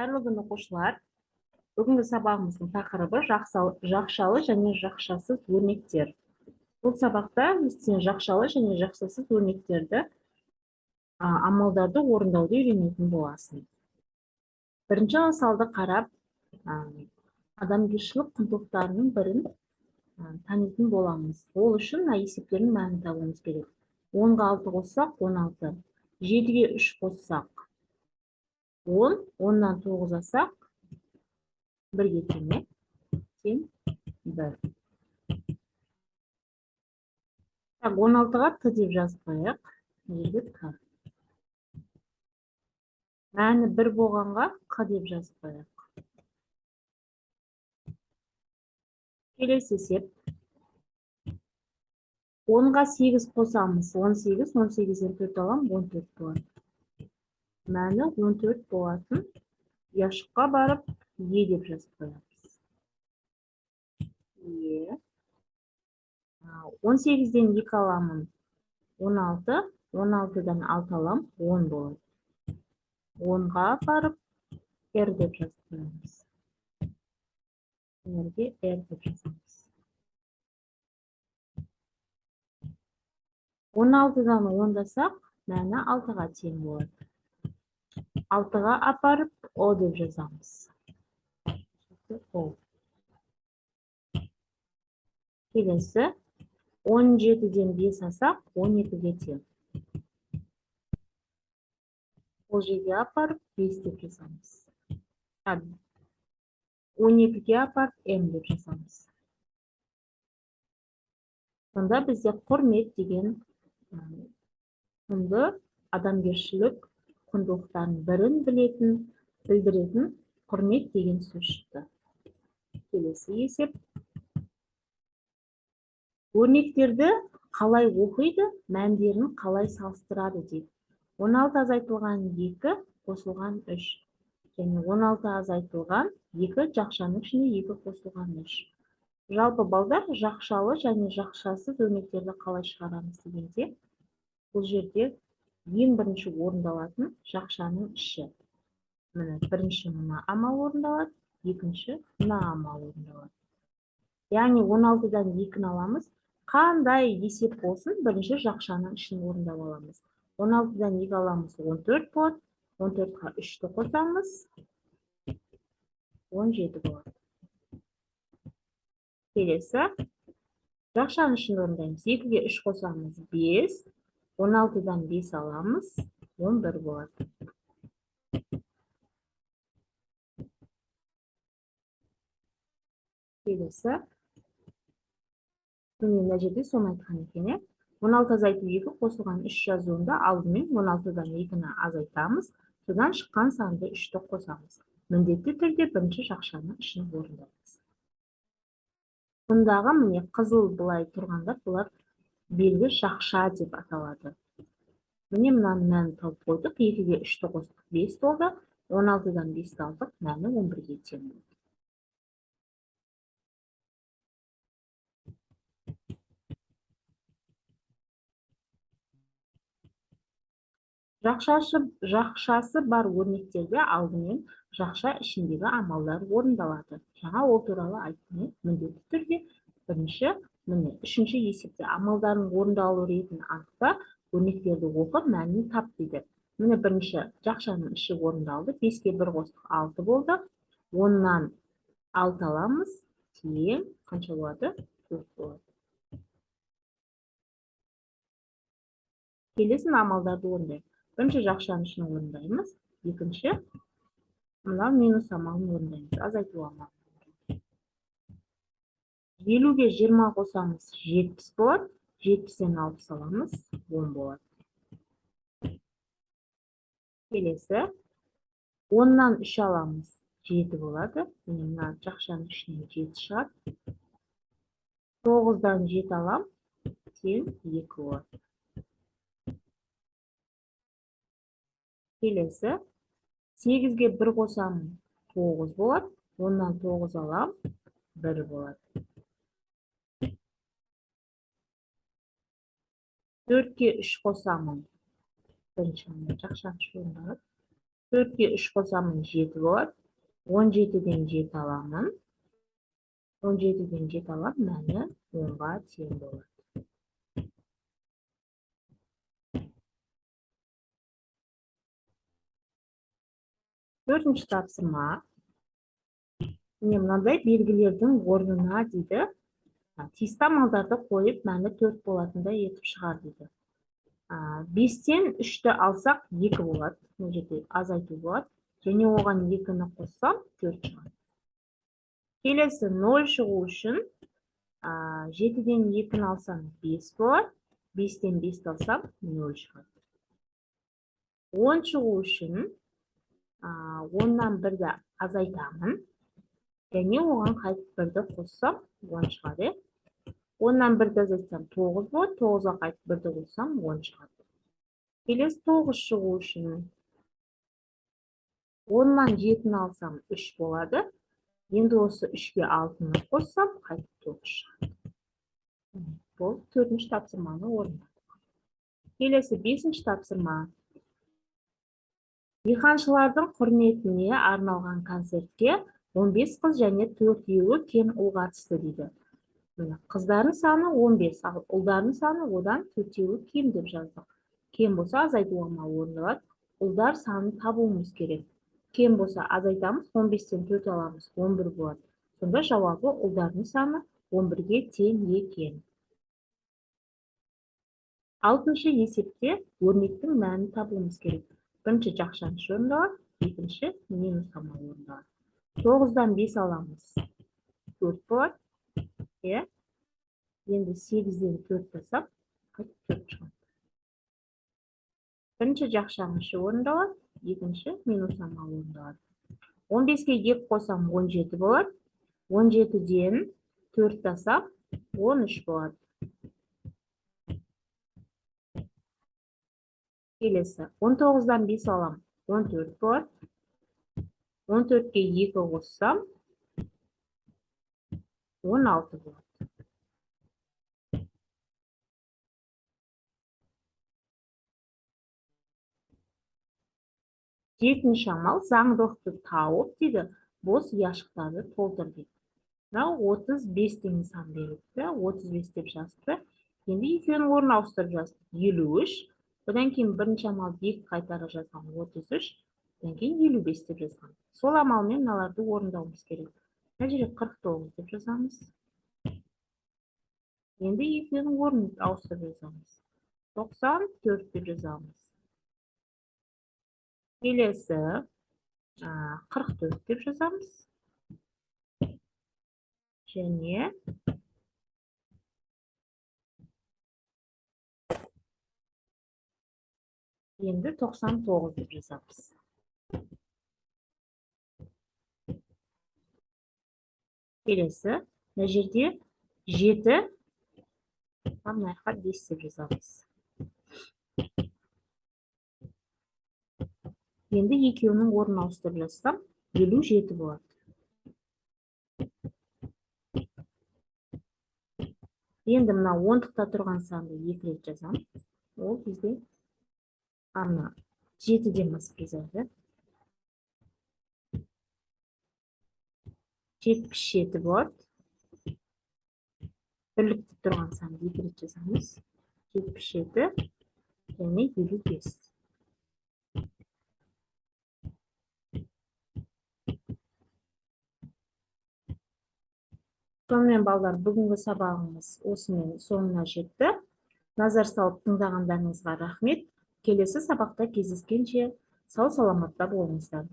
Қайырлы күн оқушылар. Бүгінгі сабағымыздың тақырыбы жақшалы және жақшасыз өрнектер. Бұл сабақта сен жақшалы және жақшасыз өрнектерді амалдарды орындауды үйренетін боласың. Бірінші мысалды қарап, адамгершілік құндылықтарының бірін танитын боламыз. Ол үшін есептердің мәнін табуымыз керек. 10-ға 6 қоссақ 16, 7-ге 3 қоссақ 10, 10-нан 9 алсақ 1-ге тең, тең 1. 16-ға Т деп жазып қояйық. Жерге К. Мәні 1 болғанға Қ деп жазып қояйық. Келесі есеп. 10-ға 8 қосамыз. 18, 18-ден 4 алам, 14 болады. Мәні 14 болатын. Яшыққа барып, Е деп жазып қоямыз. Е. 18-ден 2 аламын. 16, 16-дан 6 алам, 10 болады. 10-ға барып, Р деп жазып қоямыз. Рге Р деп жазамыз. 16-дан 10-дасақ, мәні 6-ға тең болады. 6-ға апарып, О деп жазамыз. Келесі, 17-ден 5 алсақ, 12-ге тең. Ол жерге апарып, 5 деп жазамыз. 12-ге апарып, М деп жазамыз. Сонда бізде құрмет деген құнды адамгершілік құндылықтардың бірін білдіретін құрмет деген сөз шықты. Келесі есеп. Өрнектерді қалай оқиды, мәндерін қалай салыстырады дейді. 16 азайтылған 2 қосылған 3. Және 16 азайтылған 2 жақшаның ішіне 2 қосылған 3. Жалпы балдар жақшалы және жақшасыз өрнектерді қалай шығарамыз дегенде, бұл жерде ең бірінші орындалатын жақшаның іші. Бірінші мына амал орындалады, екінші мына амал орындалады. Яғни 16-дан 2-ні аламыз. Қандай есеп болсын, бірінші жақшаның ішін орындап аламыз. 16-дан 2 аламыз, 14 болады. 14-қа 3-ті қосамыз, 17 болады. Келесі, жақшаның ішін орындаймыз. 2-ге 3 қосамыз, 5. 16-дан 5 аламыз, 11 болады. Келесі, мына жерде соны айтқан екен. 16 азайту 2 қосылған 3 жазуында алдымен 16-дан 2-ні азайтамыз, содан шыққан санды 3-ті қосамыз. Міндетті түрде бірінші жақшаның ішін орындаймыз. Бұндағы міне қызыл былай тұрғанда бұлар белгі жақша деп аталады. Міне мынаның мәнін тауып қойдық. 2-ге 3-ті қостық, 5 болды. 16-дан 5-ті алдық, мәні 11-ге тең болды. Жақшасы бар өрнектерде алдымен жақша ішіндегі амалдар орындалады. Жаңа ол туралы айттым. Міндетті түрде бірінші, міне үшінші есепте амалдардың орындалу ретін анықта, өрнектерді оқып, мәнін тап дейді. Міне бірінші жақшаның іші орындалды. 5-ге 1 қостық, 6 болды. 10-нан 6 аламыз, тең қанша болады? 4 болады. Келесін амалдарды орындайық. Бірінші жақшаның ішін орындаймыз. Екінші, мына минус амалын орындаймыз. Азайту амалын. 50-ге 20 қосамыз, 70 болады. 70-тен 60 аламыз, 10 болады. Келесі, 10-нан 3 аламыз, 7 болады. Мына жақшаның ішінен 7 шығады. 9-дан 7 алам, тең 2 болады. Келесі, 8-ге 1 қосамын, 9 болады. 10-нан 9 алам, 1 болады. 4-ге 3 қосамын, бірінші жақшаның іші орындалады. 4-ке 3 қосамын 7 болады. 17-ден 7 аламын. 17-ден 7 аламын, мәні 10-ға тең болады. Төртінші тапсырма. Мынандай белгілердің орнына дейді, тиісті амалдарды қойып, мәні 4 болатындай етіп шығар дейді. 5-тен 3-ті алсақ 2 болады. Бұл жерде азайту болады. Және оған 2-ні қоссам 4 шығады. Келесі 0 шығу үшін 7-ден 2-ні алсам 5 болады. 5-тен 5-ті алсам 0 шығады. 10 шығу үшін 10-нан 1-ді азайтамын. Және оған қайтып 1-ді қоссам 10 шығады. 10-нан 1-ді азайтсам 9 болады. 9-ға қайтып 1-ді қоссам 10 шығады. Келесі 9 шығу үшін 10-нан 7-ні алсам 3 болады. Енді осы 3-ге 6-ны қоссам қайтып 9 шығады. Бұл 4-ші тапсырманы орындадық. Келесі 5-ші тапсырма. Диқаншылардың құрметіне арналған концертке 15 қыз және 4 кен ұл қатысты дейді. Қыздардың саны 15, ал ұлдардың саны одан 4 кем деп жаздық. Кем болса азайтуға орындалады. Ұлдар санын табуымыз керек. Кем болса азайтамыз, 15-тен 4 аламыз, 11 болады. Сонда жауабы ұлдардың саны 11-ге тең екен. 6-шы есепте өрнектің мәнін табуымыз керек. Бірінші жақшаныш орындалады, екінші минус амал орындалады. 9-дан 5 аламыз, 4 болады. Енді 8-ден 4 тасап, 4 шығады. Бірінші жақшанышы орындалады, екінші минус амал орындалады. 15-ге 2 қосам 17 болады. 17-ден 4 тасап 13 болады. Келесі 19-дан 5 алам 14 болады. 14-ге 2 қоссам 16 болады. Жетінші амал заңдылықты тауып дейді, бос яшықтарды толтыр дейді. 35 деген сан берілді, 35 деп жазды. Енді екеуінің орнын ауыстырып жазды. 53. Одан кейін бірінші амал 2 қайтара жазған 33. Одан кейін 55 деп жазған. Сол амалмен мыналарды орындауымыз керек. Мына жерге 49 деп жазамыз. Енді екеуінің орнын ауыстырып жазамыз. 94 деп жазамыз. Келесі 44 деп жазамыз. Және енді 99 деп жазамыз. Келесі, мына жерде 7, мына жаққа 5 деп жазамыз. Енді екеуінің орнын ауыстырып жазсам, 57 болады. Енді мына 10-тықта тұрған санды 2 рет жазамыз. Ол бізде 7-ден басып жазады. 77 болады. Бірлікте тұрған санды 2 рет жазамыз. 77 және 55. Сонымен балдар, бүгінгі сабағымыз осымен соңына жетті. Назар салып тыңдағандарыңызға рахмет. Келесі сабақта кездескенше сау саламатта болыңыздар.